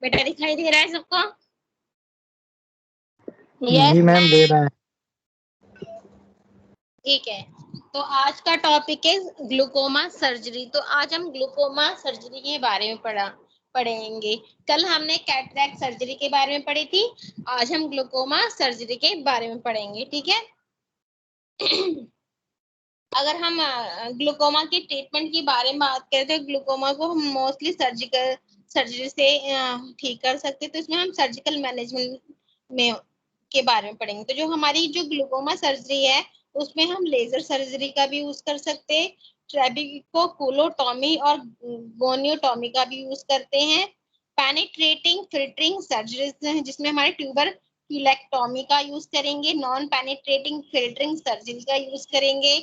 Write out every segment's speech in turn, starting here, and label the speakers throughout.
Speaker 1: बेटा दिखाई दे रहा है सबको?
Speaker 2: जी मैम दे रहा है।
Speaker 1: ठीक है, तो आज का टॉपिक है ग्लूकोमा सर्जरी। तो आज हम ग्लूकोमा सर्जरी के बारे में पढ़ेंगे। कल हमने कैटरैक्ट सर्जरी के बारे में पढ़ी थी, आज हम ग्लूकोमा सर्जरी के बारे में पढ़ेंगे। ठीक है। अगर हम ग्लूकोमा के ट्रीटमेंट के बारे में बात करें तो ग्लूकोमा को हम मोस्टली सर्जरी से ठीक कर सकते हैं। तो इसमें हम सर्जिकल मैनेजमेंट में के बारे में पढ़ेंगे। तो जो हमारी जो ग्लूकोमा सर्जरी है उसमें हम लेजर सर्जरी का भी यूज कर सकते हैं, ट्रेबेकुलोटॉमी और गोनियोटॉमी का भी यूज करते हैं, पेनिट्रेटिंग फिल्टरिंग सर्जरी जिसमें हमारे ट्यूबर क्यूलेक्टॉमी का यूज करेंगे, नॉन पेनिट्रेटिंग फिल्टरिंग सर्जरी का यूज करेंगे,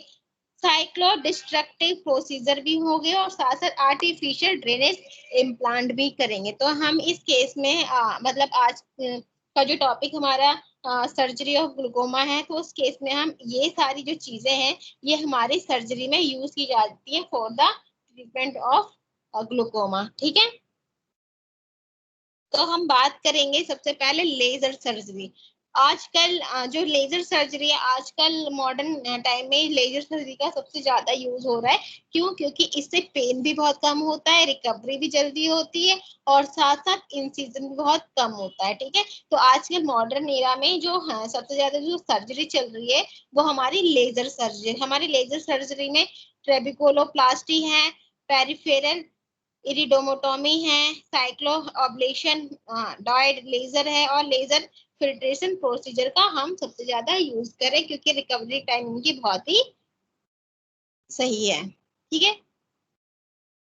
Speaker 1: साइक्लो डिस्ट्रक्टिव प्रोसीजर भी हो गए और साथ साथ आर्टिफिशियल ड्रेनेज इम्प्लांट भी करेंगे। तो हम इस केस में मतलब आज का जो टॉपिक हमारा सर्जरी ऑफ ग्लूकोमा है, तो उस केस में हम ये सारी जो चीजें हैं ये हमारी सर्जरी में यूज की जाती है for the treatment of glaucoma. ठीक है। तो हम बात करेंगे सबसे पहले लेजर सर्जरी। आजकल जो लेजर सर्जरी है, आजकल मॉडर्न टाइम में लेजर सर्जरी का सबसे ज्यादा यूज हो रहा है। क्यों? क्योंकि इससे पेन भी बहुत कम होता है, रिकवरी भी जल्दी होती है और साथ साथ इंसिजन भी बहुत कम होता है। ठीक है। तो आजकल मॉडर्न एरा में जो सबसे ज्यादा जो सर्जरी चल रही है वो हमारी लेजर सर्जरी। हमारी लेजर सर्जरी में ट्रेबिकोलोप्लास्टी है, पेरिफेरल इरिडोमोटोमी है, साइक्लो ऑब्लेशन, डॉयड लेजर है और लेजर फिल्ट्रेशन प्रोसीजर का हम सबसे ज्यादा यूज करें क्योंकि रिकवरी टाइम इनकी बहुत ही सही है। ठीक है।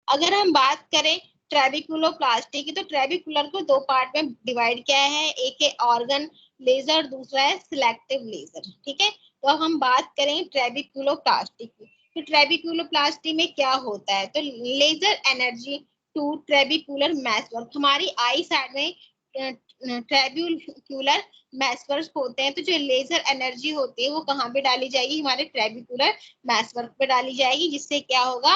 Speaker 1: अगर हम बात करें ट्रेबिकुलोप्लास्टी की, तो ट्रेबिकुलर को दो पार्ट में डिवाइड किया है, एक है ऑर्गन लेजर, दूसरा है सिलेक्टिव लेजर। ठीक है। तो अब हम बात करें ट्रेबिकुलोप्लास्टी की। तो ट्रेबिकुलोप्लास्टी में क्या होता है? तो लेजर एनर्जी टू ट्रेबिकुलर मैसवर्क, हमारी आई साइड में ट्रेबिकुलर मैसवर्क होते हैं। तो जो लेजर एनर्जी होती है वो कहाँ पे डाली जाएगी? हमारे ट्रेबिकुलर मैसवर्क पे डाली जाएगी, जिससे क्या होगा?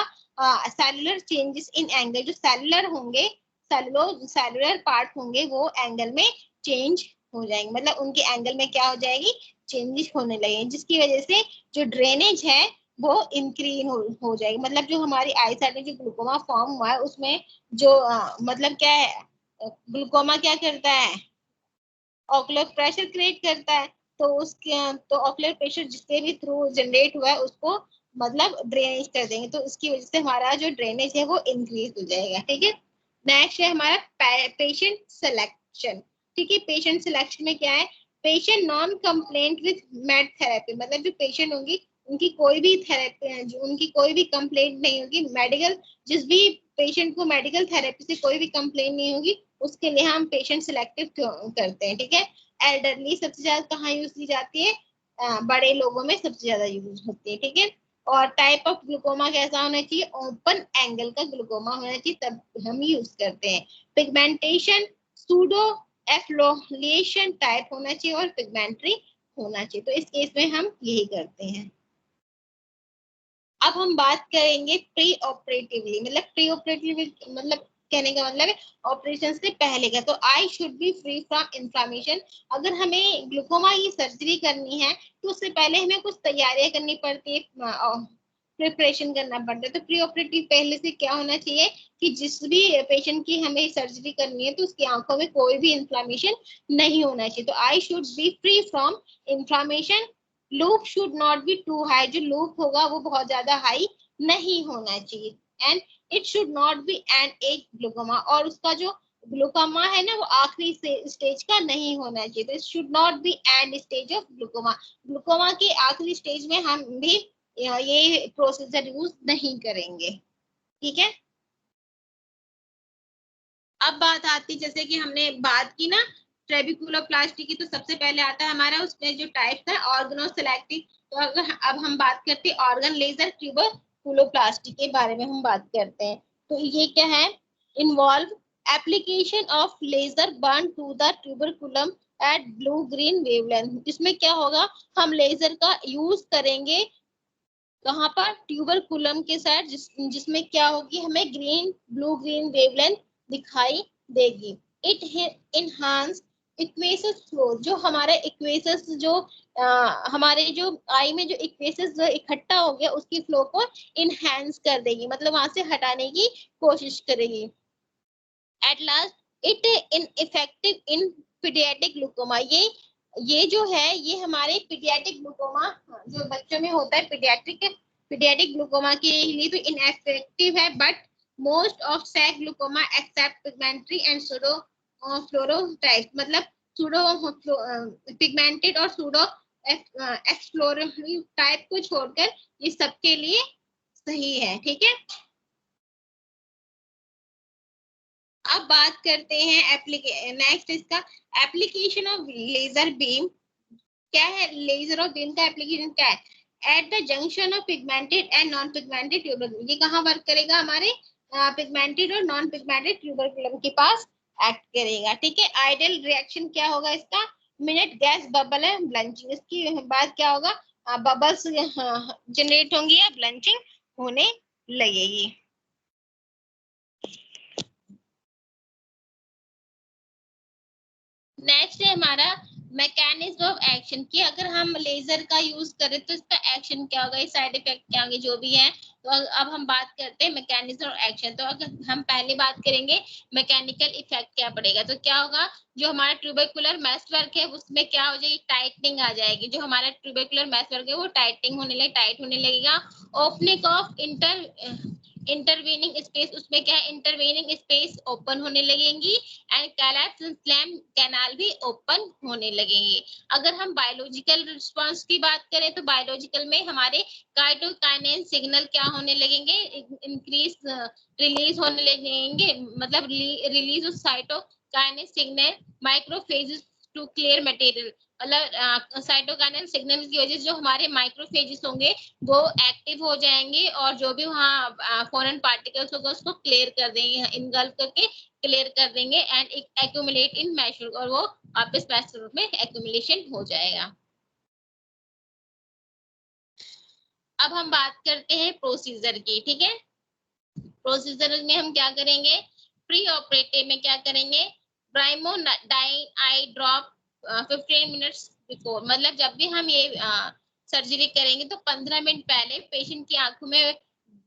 Speaker 1: सेलुलर चेंजेस इन एंगल, जो सेलुलर होंगे, सेलुलर पार्ट होंगे वो एंगल में चेंज हो जाएंगे, मतलब उनके एंगल में क्या हो जाएगी? चेंजेस होने लगेंगे, जिसकी वजह से जो ड्रेनेज है वो इंक्रीज हो जाएगी। मतलब जो हमारी आई साइड में जो ग्लूकोमा फॉर्म हुआ है उसमें जो मतलब क्या है, ग्लूकोमा क्या करता है? ऑकुलर प्रेशर क्रिएट करता है। तो उसके तो ऑकुलर प्रेशर जिसके भी थ्रू जनरेट हुआ है उसको मतलब ड्रेनेज कर देंगे, तो उसकी वजह से हमारा जो ड्रेनेज है वो इंक्रीज हो जाएगा। ठीक है। नेक्स्ट है हमारा पेशेंट सिलेक्शन। ठीक है। पेशेंट सिलेक्शन में क्या है? Patient non complaint with made therapy, मतलब जो पेशेंट होंगी उनकी कोई भी थेरेपी, उनकी कोई भी कंप्लेंट नहीं होगी मेडिकल, जिस भी पेशेंट को मेडिकल थेरेपी से कोई भी कंप्लेंट नहीं होगी उसके लिए हम पेशेंट सिलेक्टिव करते हैं। ठीक है। एल्डरली सबसे ज्यादा कहाँ यूज की जाती है? बड़े लोगों में सबसे ज्यादा यूज होती है। ठीक है। और टाइप ऑफ ग्लूकोमा कैसा होना चाहिए? ओपन एंगल का ग्लूकोमा होना चाहिए, तब हम यूज करते हैं। पिगमेंटेशन सूडो एफ्लोलिएशन टाइप होना चाहिए और पिगमेंट्री होना चाहिए। तो इस केस में हम यही करते हैं। अब हम बात करेंगे प्री ऑपरेटिवली, मतलब प्री ऑपरेटिवली मतलब कहने का मतलब है ऑपरेशन से पहले का। तो eye should be free from inflammation. अगर हमें ग्लूकोमा की सर्जरी करनी है तो उससे पहले हमें कुछ तैयारियां करनी पड़ती है, प्रिपरेशन करना पड़ता है। तो प्री ऑपरेटिव पहले से क्या होना चाहिए कि जिस भी पेशेंट की हमें सर्जरी करनी है तो उसकी आंखों में कोई भी इन्फ्लामेशन नहीं होना चाहिए। तो eye should be free from inflammation, loop should not be too high, जो लूप होगा वो बहुत ज्यादा हाई नहीं होना चाहिए, and it should not be and एक ग्लूकोमा, और उसका जो ग्लूकोमा है ना वो आखिरी स्टेज का नहीं होना चाहिए। तो it should not be and stage of glaucoma, glaucoma के आखिरी स्टेज में हम भी ये प्रोसीजर यूज नहीं करेंगे। ठीक है। अब बात आती जैसे कि हमने बात की ना ट्रेबिकुलोप्लास्टी की, तो सबसे पहले आता है हमारा उसमें जो टाइप है ऑर्गेनोसेलेक्टिव। तो अगर अब हम बात करते हैं ऑर्गन लेजर ट्यूबरकुलोप्लास्टी के बारे में हम बात करते हैं। तो ये क्या है? Involve application of laser burn to the tuberculum at blue green wavelength. इसमें क्या होगा? हम लेजर का यूज करेंगे कहाँ पर? ट्यूबरकुलम के साथ, जिसमें क्या होगी? हमें ग्रीन ब्लू ग्रीन वेवलेंथ दिखाई देगी। इट इनहांस एक्वेसस फ्लो, जो हमारे एक्वेसस जो हमारे जो आई में जो एक्वेसस जो इकट्ठा हो गया उसकी फ्लो को इनहेंस कर देगी, मतलब वहां से हटाने की कोशिश करेगी। At last it in effective in paediatric glaucoma, ये जो है ये हमारे पीडियाट्रिक ग्लूकोमा जो बच्चों में होता है पीडियाट्रिक ग्लूकोमा के लिए तो इनएफेक्टिव है, but most of sac glaucoma except pigmentary and pseudo फ्लोरोटाइप, मतलब सूडो पिगमेंटेड और सूडो एक्सप्लोरेटरी टाइप को छोड़कर ये सबके लिए सही है। ठीक है, अब बात करते हैं नेक्स्ट इसका एप्लीकेशन ऑफ लेजर बीम। क्या है लेजर और बीम का एप्लीकेशन क्या है? At the junction of pigmented and non pigmented tuberculum, ये कहाँ वर्क करेगा? हमारे पिगमेंटेड और नॉन पिगमेंटेड ट्यूबरकुलम के पास एक्ट करेगा। ठीक है, आइडियल रिएक्शन क्या होगा इसका? मिनट गैस बबल है ब्लंचिंग, इसकी बाद क्या होगा? बबल्स जनरेट होंगी या ब्लंचिंग होने लगेगी। नेक्स्ट है हमारा मैकेनिज्म ऑफ एक्शन, कि अगर हम लेजर का यूज करें तो इसका एक्शन क्या होगा, साइड इफेक्ट क्या होंगे, जो भी है। तो अब हम बात करते हैं मैकेनिज्म ऑफ एक्शन। तो अगर हम पहले बात करेंगे मैकेनिकल इफेक्ट क्या पड़ेगा, तो क्या होगा? जो हमारा ट्यूबरकुलर मेशवर्क है उसमें क्या हो जाएगी? टाइटनिंग आ जाएगी। जो हमारा ट्यूबरकुलर मेशवर्क है वो टाइट होने लगेगा। ओपनिंग ऑफ इंटरवीनिंग स्पेस, उसमें क्या है? इंटरवीनिंग स्पेस ओपन होने लगेंगी एंड कैलैप्स स्लैम कैनाल भी ओपन होने लगेंगे। अगर हम बायोलॉजिकल रिस्पांस की बात करें तो बायोलॉजिकल में हमारे काइटोकाइनेन सिग्नल क्या होने लगेंगे? इंक्रीज रिलीज होने लगेंगे, मतलब release of cytokinin signal macrophages to clear material, मतलब साइटोकाइनेन सिग्नल की वजह से जो हमारे माइक्रोफेजेस होंगे वो एक्टिव हो जाएंगे और जो भी वहाँ फॉरेन पार्टिकल्स होगा उसको क्लियर कर देंगे, इनगल्फ करके क्लियर कर देंगे एंड एक्यूमुलेट इन मैश, और वो वापस मैश रूप में एक्यूमुलेशन हो जाएगा। अब हम बात करते हैं प्रोसीजर की। ठीक है, प्रोसीजर में हम क्या करेंगे? प्री ऑपरेटिव में क्या करेंगे? ब्राइमोडाइन आई ड्रॉप 15 मिनट्स बिफोर, मतलब जब भी हम ये सर्जरी करेंगे तो 15 मिनट पहले पेशेंट की आंखों में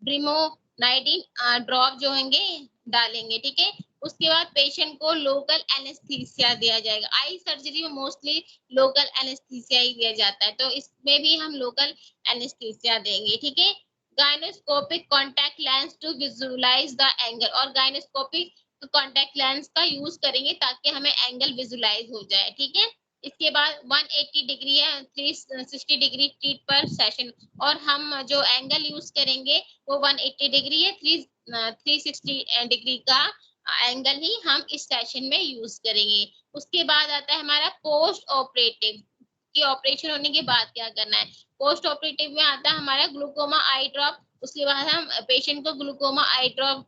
Speaker 1: ब्रिमोनाइडिन ड्रॉप जो होंगे डालेंगे। ठीक है, उसके बाद पेशेंट को लोकल एनेस्थीसिया दिया जाएगा। आई सर्जरी में मोस्टली लोकल एनेस्थीसिया ही दिया जाता है, तो इसमें भी हम लोकल एनेस्थीसिया देंगे। ठीक है, gonioscopic contact lens to visualise the angle, और गायनोस्कोपिक कॉन्टैक्ट लेंस का यूज करेंगे ताकि हमें एंगल विजुअलाइज हो जाए। ठीक है, इसके बाद 180 डिग्री या 360 डिग्री ट्रीट पर सेशन, और हम जो एंगल यूज करेंगे वो 180 डिग्री या 360 डिग्री का एंगल ही हम इस सेशन में यूज करेंगे। उसके बाद आता है हमारा पोस्ट ऑपरेटिव, कि ऑपरेशन होने के बाद क्या करना है। पोस्ट ऑपरेटिव में आता है हमारा ग्लूकोमा आई ड्रॉप, उसके बाद हम पेशेंट को ग्लूकोमा आई ड्रॉप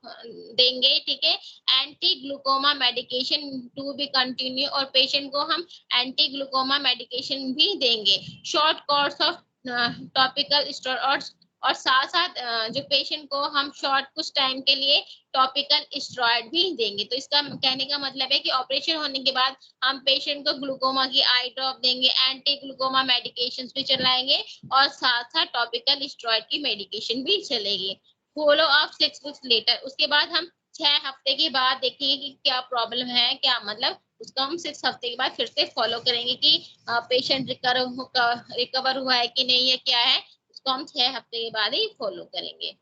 Speaker 1: देंगे। ठीक है, anti glaucoma medication to be continue, और पेशेंट को हम एंटी ग्लूकोमा मेडिकेशन भी देंगे। Short course of topical steroids, और साथ साथ जो पेशेंट को हम शॉर्ट कुछ टाइम के लिए टॉपिकल स्टेरॉइड भी देंगे। तो इसका कहने का मतलब है कि ऑपरेशन होने के बाद हम पेशेंट को ग्लूकोमा की आई ड्रॉप देंगे, एंटी ग्लूकोमा मेडिकेशंस भी चलाएंगे और साथ साथ टॉपिकल स्टेरॉइड की मेडिकेशन भी चलेगी। फॉलो अप 6 वीक्स लेटर, उसके बाद हम 6 हफ्ते के बाद देखेंगे कि क्या प्रॉब्लम है, क्या मतलब उसको हम 6 हफ्ते के बाद फिर से फॉलो करेंगे कि पेशेंट रिकवर हुआ है कि नहीं है, क्या है, उसको हम 6 हफ्ते के बाद ही फॉलो करेंगे।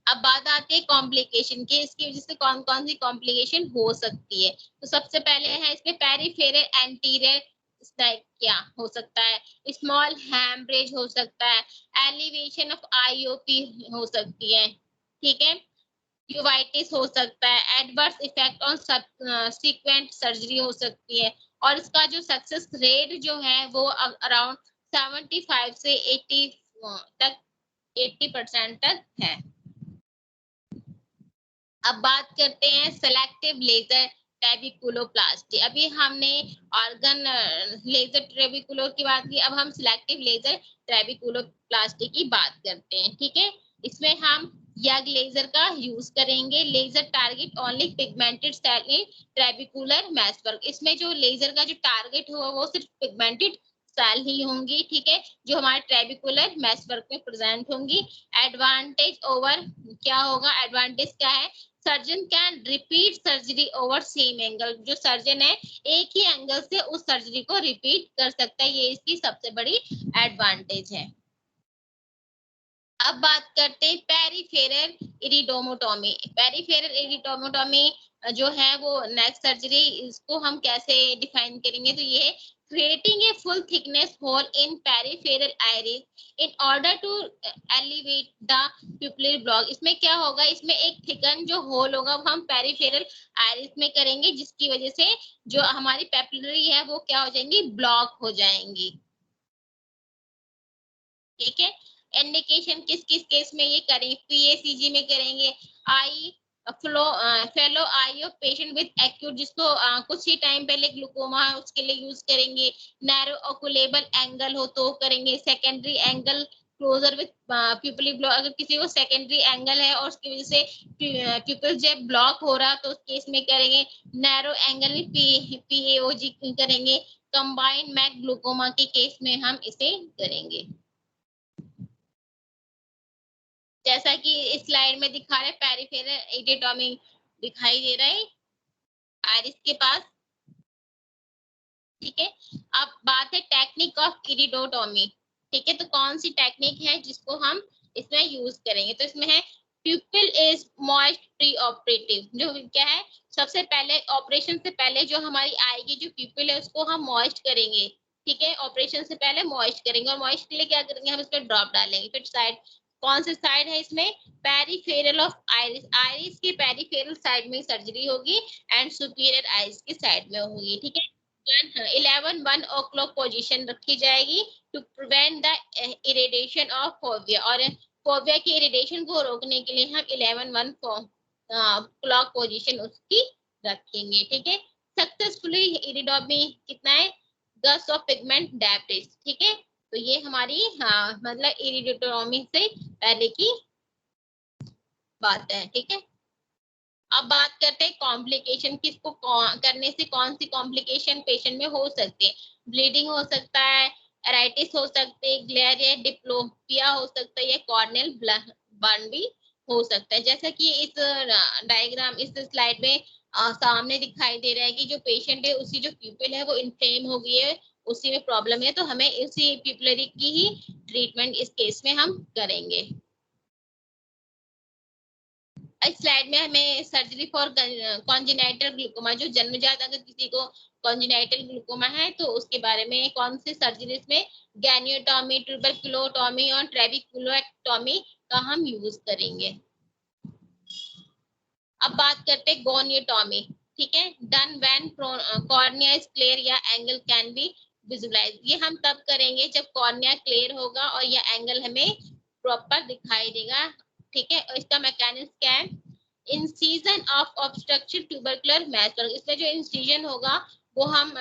Speaker 1: अब बात आती है कॉम्प्लिकेशन की, इसकी वजह से कौन कौन सी कॉम्प्लिकेशन हो सकती है। तो सबसे पहले है इसमें पेरिफेरल एंटीरियर क्या हो सकता है? स्मॉल हैमरेज हो सकता है, एलिवेशन ऑफ आईओपी हो सकती है। ठीक है, यूवाइटिस हो सकता है, adverse effect on subsequent surgery हो सकती है, और इसका जो सक्सेस रेट जो है वो अराउंड 75 से 80 तक 80% तक है। अब बात करते हैं सेलेक्टिव लेजर ट्रेबिकुलोप्लास्टी। अभी हमने ऑर्गन लेजर ट्रेबिकुलो की बात की, अब हम सिलेक्टिव लेजर ट्रेबिकुलोप्लास्टी की बात करते हैं। ठीक है, इसमें हम या लेजर का यूज करेंगे। Laser target only pigmented cell in trabecular meshwork. इसमें जो लेजर का जो टारगेट होगा वो सिर्फ पिगमेंटेड सेल ही होंगी, ठीक है, जो हमारे ट्रेबिकुलर मैशवर्क में प्रेजेंट होंगी। एडवांटेज ओवर क्या होगा, एडवांटेज क्या है, surgeon can repeat surgery over same angle. जो सर्जन है एक ही एंगल से उस सर्जरी को रिपीट कर सकता है, ये इसकी सबसे बड़ी एडवांटेज है। अब बात करते हैं पेरिफेरल इरिडोमोटोमी। पेरिफेरल इरिडोमोटोमी जो है वो नेक सर्जरी, इसको हम कैसे डिफाइन करेंगे, तो ये creating a full thickness hole in peripheral iris in order to elevate the pupillary block। इसमें क्या होगा, इसमें एक थिकन जो होल होगा वो हम पेरिफेरल आइरिस में करेंगे, जिसकी वजह से जो हमारी पेपिलरी है वो क्या हो जाएंगी, ब्लॉक हो जाएंगी, ठीक है। इंडिकेशन किस किस केस में ये करें, पीएसीजी में करेंगे, eye fellow eye of patient with acute, जिसको कुछ ही टाइम पहले ग्लूकोमा है उसके लिए यूज करेंगे। नैरो ओकुलेबल एंगल हो तो करेंगे। Secondary angle closure with pupil block, अगर किसी को सेकेंडरी एंगल है और उसकी वजह से प्यूपिल जब ब्लॉक हो रहा तो उस केस में करेंगे। नैरो एंगल में पीएओजी करेंगे। कंबाइंड मैक ग्लूकोमा के केस में हम इसे करेंगे। जैसा कि इस स्लाइड में दिखा रहे, पेरिफेरल इरिडोटोमी दिखाई दे रहा है आइरिस के पास, ठीक है। अब बात है टेक्निक ऑफ इरिडोटोमी, ठीक है, तो कौन सी टेक्निक है जिसको हम इसमें यूज करेंगे, तो इसमें है प्यूपिल इज मॉइस्ट प्री ऑपरेटिव। जो क्या है, सबसे पहले ऑपरेशन से पहले जो हमारी आई की जो प्यूपिल है उसको हम मॉइस्ट करेंगे, ठीक है, ऑपरेशन से पहले मॉइस्ट करेंगे। और मॉइस्ट के लिए क्या करेंगे, हम इसमें ड्रॉप डालेंगे। फिर साइड, कौन से साइड है इसमें, पेरिफेरल ऑफ आइरिस, आइरिस के पेरिफेरल साइड में सर्जरी होगी एंड सुपीरियर आइरिस की साइड में होगी, ठीक है। 1 o'clock पोजीशन रखी जाएगी to prevent the irritation of fovea, और फोविया की इरिटेशन को रोकने के लिए हम 11 क्लॉक पोजीशन उसकी रखेंगे, ठीक है। सक्सेसफुली इरिडोमी कितना है, गस ऑफ पिगमेंट डेब्रिस, ठीक है। तो ये हमारी मतलब इरिडोटोमी से पहले की बात है, ठीक है। अब बात करते हैं कॉम्प्लिकेशन, किसको करने से कौन सी कॉम्प्लिकेशन पेशेंट में हो सकती है। ब्लीडिंग हो सकता है, एराइटिस हो सकते हैं, ग्लेयर या डिप्लोपिया हो सकता है, या कॉर्नियल बर्न भी हो सकता है। जैसा कि इस डायग्राम, इस स्लाइड में सामने दिखाई दे रहा है कि जो पेशेंट है उसकी जो प्यूपिल है वो इन्फ्लेम हो गई है, उसी में प्रॉब्लम है, तो हमें इसी प्यूपिलरी की ही ट्रीटमेंट इस केस में हम करेंगे। इस स्लाइड में हमें सर्जरी फॉर कॉन्जेनाइटल ग्लूकोमा, जो जन्मजात अगर किसी को कॉन्जेनाइटल ग्लूकोमा है तो उसके बारे में कौन से सर्जरीज में गैनियोटॉमी, ट्यूबरकुलोटॉमी और ट्रेबिकुलोटॉमी का हम यूज करेंगे। अब बात करते हैं गोनियोटॉमी, ठीक है, done when cornea is clear या एंगल कैन बी विजुअलाइज। ये हम तब करेंगे जब कॉर्निया क्लियर होगा और यह एंगल हमें प्रॉपर दिखाई देगा, ठीक है। और इसका मैकेनिज्म क्या है, incision of obstruction tubercular meshwork, इसमें जो इंसिजन होगा वो हम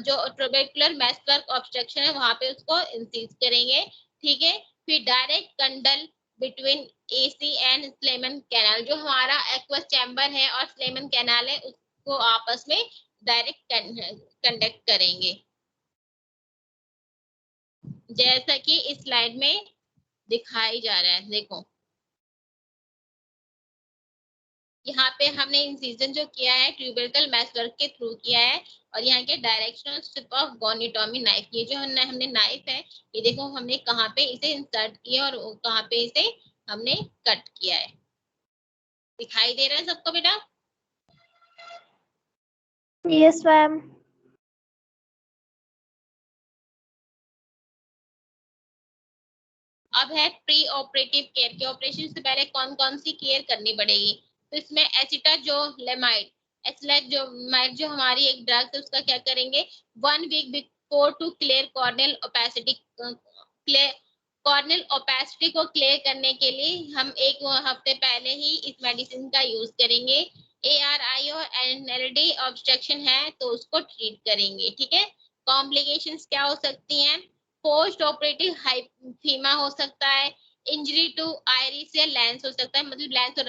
Speaker 1: जो ट्यूबरकुलर मैशवर्क ऑब्स्ट्रक्शन है वहां पे उसको इंसीज करेंगे, ठीक है। फिर direct conduit between AC and Schlemm canal, जो हमारा एक्वस चैम्बर है और स्लेमन कैनाल है उसको आपस में डायरेक्ट कंडक्ट करेंगे, जैसा कि इस स्लाइड में दिखाई जा रहा है। देखो यहाँ पे हमने इंसिजन जो किया है ट्यूबरकल मैशवर्क के थ्रू किया है, और यहाँ के डायरेक्शनल स्ट्रिप ऑफ गोनिटोमी नाइफ, ये जो हमने नाइफ है ये देखो हमने कहाँ पे इसे इंसर्ट किया और कहाँ पे इसे हमने कट किया है। दिखाई दे रहा है सबको बेटा?
Speaker 3: Yes ma'am.
Speaker 1: अब है प्री ऑपरेटिव केयर, के ऑपरेशन से पहले कौन कौन सी केयर करनी पड़ेगी, तो इसमें एसिटाजोलेमाइड, एसिटाजोलेमाइड जो हमारी एक ड्रग है उसका क्या करेंगे, 1 week before to clear corneal opacity, corneal opacity को क्लियर करने के लिए हम 1 हफ्ते पहले ही इस मेडिसिन का यूज करेंगे। ARI और NLD ऑब्स्ट्रक्शन है तो उसको ट्रीट करेंगे, ठीक है। कॉम्प्लिकेशंस क्या हो सकती हैं, पोस्ट ऑपरेटिव हाइपीमा हो सकता है, इंजरी टू आइरिस या लेंस हो सकता है, मतलब लेंस और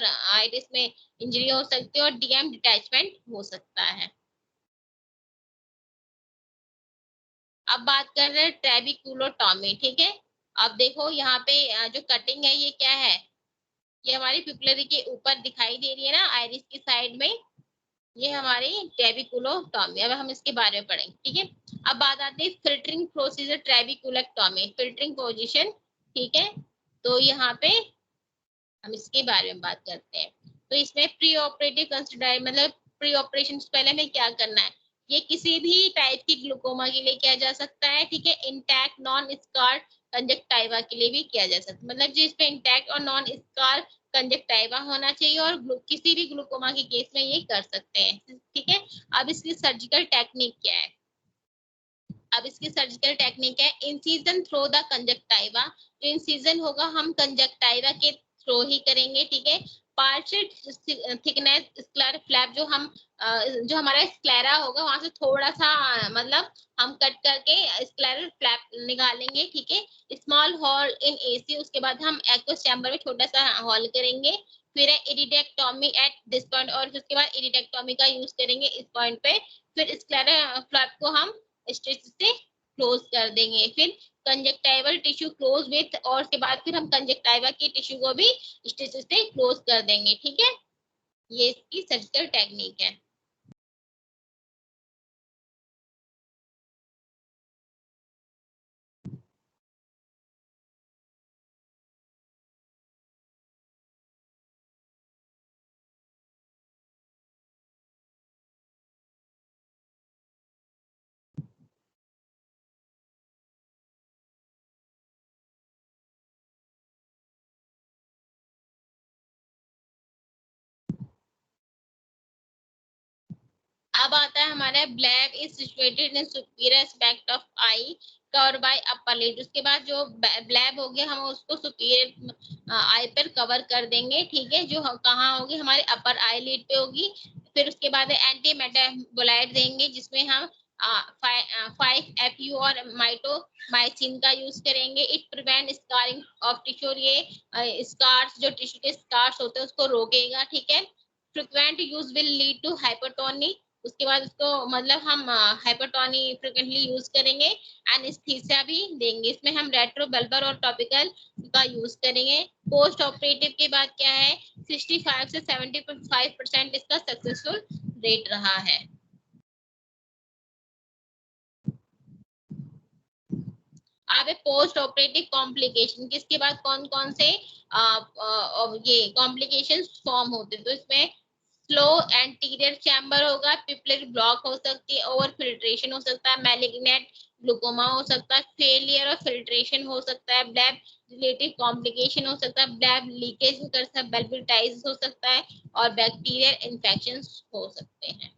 Speaker 1: आइरिस में इंजरी हो सकती है, और डीएम डिटैचमेंट हो सकता है। अब बात कर रहे हैं ट्रेबिकुलोटॉमी, ठीक है। अब देखो यहाँ पे जो कटिंग है ये क्या है, ये हमारी पिपलरी के ऊपर दिखाई दे रही है ना, आइरिस की साइड में, ये हमारी ट्रेबिकुलोटॉमी। अब हम इसके बारे में पढ़ेंगे, ठीक है। अब बात आती है फिल्टरिंग प्रोसीजर ट्रेबिकुलोटॉमी, फिल्टरिंग पोजीशन, ठीक है। तो यहाँ पे हम इसके बारे में बात करते हैं। तो इसमें प्री ऑपरेटिव कंसिडर, मतलब प्री ऑपरेशन से पहले हमें क्या करना है, ये किसी भी टाइप की ग्लूकोमा के लिए किया जा सकता है, ठीक है। इंटैक्ट नॉन स्कार्ड कंजक्टाइवा के लिए भी किया जा सकता है, मतलब जिसपे इंटैक्ट और नॉन स्कार कंजक्टाइवा होना चाहिए, और किसी भी ग्लूकोमा के केस में ये कर सकते हैं, ठीक है। अब इसकी सर्जिकल टेक्निक क्या है, अब इसकी सर्जिकल टेक्निक है इंसिजन थ्रू द कंजक्टाइवा। जो इंसिजन होगा हम कंजक्टाइवा के थ्रू ही करेंगे, ठीक है। पार्शियल थिकनेस स्क्लेरा फ्लैप, जो हमारा स्क्लेरा होगा वहां से थोड़ा सा मतलब हम कट करके स्क्लेरा फ्लैप निकालेंगे, ठीक है। स्मॉल हॉल इन एसी, उसके बाद हम एक्वस चैम्बर में छोटा सा हॉल करेंगे। फिर है इरिडेक्टोमी एट दिस पॉइंट, और उसके बाद इरिडेक्टोमी का यूज करेंगे इस पॉइंट पे। फिर स्क्लेरा फ्लैप को हम स्टिच से क्लोज कर देंगे। फिर कंजक्टाइवल टिश्यू क्लोज विथ, और उसके बाद फिर हम कंजक्टाइवा की टिश्यू को भी स्टिच से क्लोज कर देंगे, ठीक है। ये इसकी सर्जिकल टेक्निक है। अब आता है हमारा bleb is situated in superior aspect of eye cover by upper lid. उसके बाद जो ब्लैब हो गया हम उसको सुपीरियर आई पर कवर कर देंगे, ठीक है। जो कहाँ होगी, हमारे अपर आई लिड पे होगी। फिर उसके बाद एंटी मेटाबोलाइट देंगे, जिसमें हम 5-FU और माइटोमाइसिन का यूज करेंगे। It prevent scarring of tissue, ये स्कार्स, जो टिश्यू के स्कार्स होते हैं उसको रोकेगा, ठीक है। Frequent use will lead to hypertony, उसके बाद उसको मतलब हम हाइपरटोनी फ्रिक्वेंटली यूज करेंगे। एनेस्थीसिया भी देंगे, इसमें हम रेट्रोबल्बर और टॉपिकल का यूज करेंगे। पोस्ट ऑपरेटिव के बाद क्या है, 65 से 75% इसका सक्सेसफुल रेट रहा है। अब पोस्ट ऑपरेटिव कॉम्प्लिकेशन, किसके बाद कौन कौन से ये कॉम्प्लिकेशन फॉर्म होते हैं, तो इसमें स्लो एंटीरियर चैम्बर होगा, पिपलरी ब्लॉक हो सकती है, ओवर फिल्ट्रेशन हो सकता है, मैलिग्नेंट ग्लूकोमा हो सकता है, फेलियर ऑफ फिल्ट्रेशन हो सकता है, ब्लैब रिलेटेड कॉम्प्लिकेशन हो सकता है, ब्लैब लीकेज हो सकता है, बल्बिटाइज हो सकता है, और बैक्टीरियल इन्फेक्शन हो सकते हैं।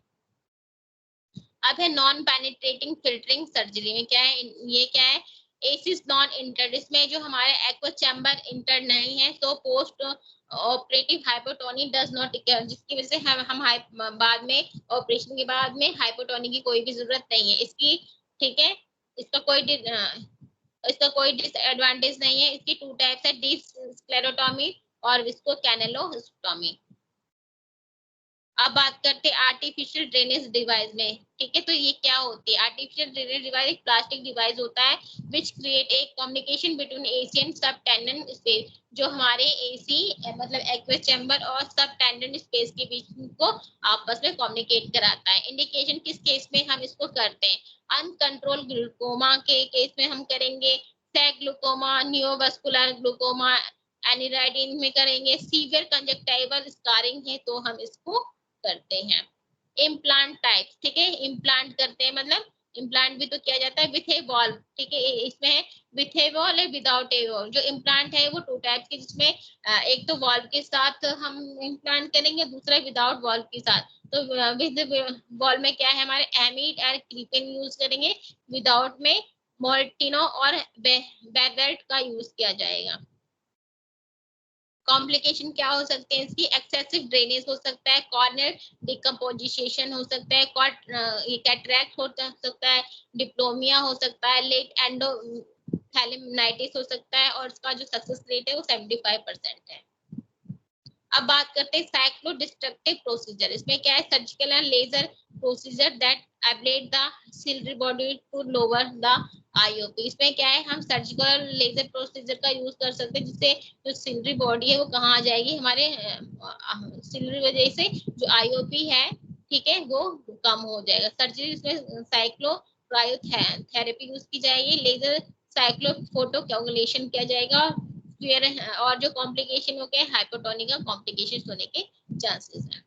Speaker 1: अब है नॉन पेनिट्रेटिंग फिल्टरिंग सर्जरी में क्या है, ये क्या है, एसिस नॉन इंटर्ड, इसमें जो हमारे एक्वा चैम्बर इंटर्ड नहीं है, तो post operative hypotony does not occur, जिसकी वजह से हम बाद में ऑपरेशन के बाद में हाइपोटोनी की कोई भी जरूरत नहीं है इसकी, ठीक है। इसका कोई डिसएडवांटेज नहीं है। इसकी 2 टाइप्स है, डीप स्क्लेरोटोमी और विस्को कैनेलोस्टोमी। अब बात करते हैं आर्टिफिशियल ड्रेनेज डिवाइस में, ठीक है। तो ये क्या होती है, आर्टिफिशियल ड्रेनेज डिवाइस एक प्लास्टिक डिवाइस होता है which create a communication between AC and सब टेंडन स्पेस, जो हमारे एसी मतलब एक्वस चैम्बर और सब टेंडन स्पेस के बीच को आपस में कम्युनिकेट कराता है। इंडिकेशन किस केस में हम इसको करते हैं, अनकंट्रोल ग्लूकोमा के केस में हम करेंगे, सैक ग्लूकोमा, न्यूरोवास्कुलर ग्लूकोमा, एनिराइडिन में करेंगे, सीवियर कंजक्टाइवल स्कारिंग है तो हम इसको करते हैं। इम्प्लांट टाइप, ठीक है, इम्प्लांट करते हैं मतलब इम्प्लांट भी तो किया जाता है विथ ए वॉल्व, ठीक है। इसमें विथ ए वॉल है विदाउट ए वॉल। जो इम्प्लांट है वो 2 टाइप के, जिसमें एक तो वॉल्व के साथ हम इम्प्लांट करेंगे, दूसरा विदाउट वॉल्व के साथ। तो विद वॉल्व में क्या है, हमारे एमिड और क्रीपिन यूज करेंगे, विदाउट में मोर्टिनो और बेरवेल्ट का यूज किया जाएगा। कॉम्प्लिकेशन क्या हो सकते हैं इसकी, एक्सेसिव ड्रेनेज हो सकता है, कॉर्नियल डिकम्पोजिशन हो सकता है, कैटरैक्ट हो सकता है, डिप्लोमिया हो सकता है, लेट थैलेमाइटिस हो सकता है और उसका जो सक्सेस रेट है वो 75% है। अब बात करते हैं साइक्लो डिस्ट्रक्टिव प्रोसीजर। इसमें क्या है, surgical and laser procedure that ablate the ciliary body to lower the IOP. इसमें क्या है, हम सर्जिकल लेजर प्रोसीजर का यूज कर सकते हैं जिससे जो सिलरी बॉडी है वो कहाँ आ जाएगी, हमारे सिलरी वजह से जो आईओपी है, ठीक है, वो कम हो जाएगा। सर्जरी इसमें साइक्लो क्रायोथेरेपी यूज की जाएगी, लेजर साइक्लो फोटो कोगुलेशन किया जाएगा, और जो कॉम्प्लिकेशन हो गए हाइपोटोनिक का कॉम्प्लिकेशन होने के चांसेस हैं।